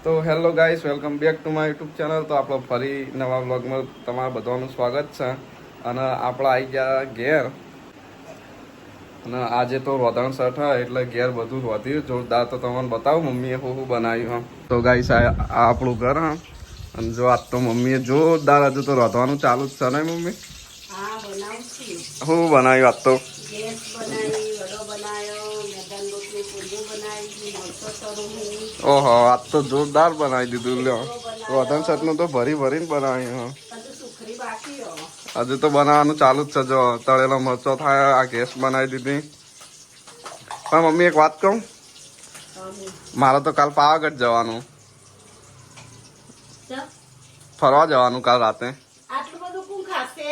તો hello guys, welcome back to my YouTube channel. તો આપણો ફરી નવા વ્લોગમાં તમારા બધાનું સ્વાગત છે. અને આપણે આવી ગયા ઘેર. અને આજે તો રોધણ સઠ હોય એટલે ઘેર બધું રોધ્યું જોરદાર. તો તમને બતાવું મમ્મીએ શું બનાવ્યું હા. તો ગાઈસ આ આપણું ઘર હા. અને જો આજ તો મમ્મીએ જોરદાર હજુ તો રોધવાનું ચાલુ જ છે ને મમ્મી? હા, બનાવું છું. શું બનાવ્યું આજ તો? ગેસ બનાવી, વડો બનાવ્યો, મેદાન રોટલી પૂરી બનાવી, મરચો તળું હું, ઓહો, આજ તો જોરદાર બનાવી દીધું લ્યો. થેપલો રોધણ બનાવ્યો. સઠનું તો ભરી ભરીને બનાવ્યું. હજુ સુખડી બાકી હો. હજુ તો બનાવવાનું ચાલુ જ છે. જો તળેલો મરચો થાય, આ ગેસ બનાવી દીધી. પણ મમ્મી એક વાત કહું, મારે તો કાલ પાવાગઢ જવાનું, ફરવા જવાનું કાલ રાતે. આટલું બધું કોણ ખાશે?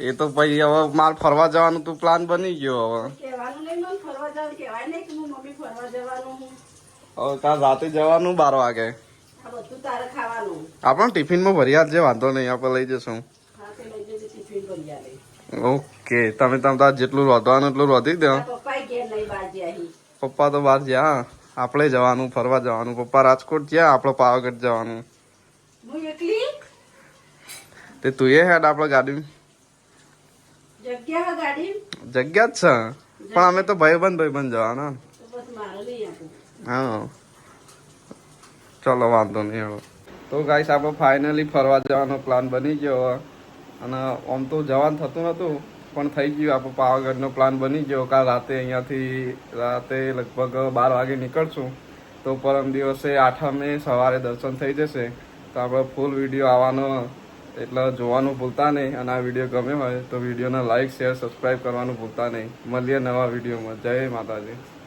એ તો પછી હવે મારે ફરવા જવાનું તું પ્લાન બની ગયો હવે. કહેવાનું નહીં, મને ફરવા જવાનું કહેવાય નહીં કે હું મમ્મી ફરવા જવાનું હું. હવે કાલ રાતે જવાનું 12 વાગે. આ બધું તારે ખાવાનું. આપણે ટિફિનમાં ભરી આપજે, વાંધો નહીં, આપણે લઈ જશું. હા, તે લઈ જજે ટિફિન ભરી આલે. ઓકે, તમે તાર જેટલું રોધવાનું એટલું રોધી દો. તારા પપ્પાએ ઘેર નહીં બાજી અહીં. પપ્પા તો બહાર જ્યાં, આપણે જવાનું ફરવા જવાનું. પપ્પા રાજકોટ જ્યાં, આપણે પાવાગઢ જવાનું. હું એકલી તે તું એ હેડ આપણે ગાડી જગ્યા હે ગાડી જગ્યા જ છે, પણ અમે તો ભાઈબંધ જવાના. તો બસ મારે લઈ આપું. હા, ચલો વાંધો નહીં હવે. તો ગાઈસ આપણે ફાઇનલી ફરવા જવાનો પ્લાન બની ગયો હવે. અને આમ તો જવાનું થતું નહોતું પણ થઈ ગયું. આપણો પાવાગઢનો પ્લાન બની ગયો. કાલ રાતે અહીંયાથી રાતે લગભગ 12 વાગે નીકળશું. તો પરમ દિવસે 8મે સવારે દર્શન થઈ જશે. તો આપણે ફૂલ વિડીયો આવવાનો એટલે જોવાનું ભૂલતા નહીં. અને આ વિડીયો ગમે હોય તો વિડીયોને લાઇક શેર સબસ્ક્રાઈબ કરવાનું ભૂલતા નહીં. મળીએ નવા વિડીયોમાં. જય માતાજી.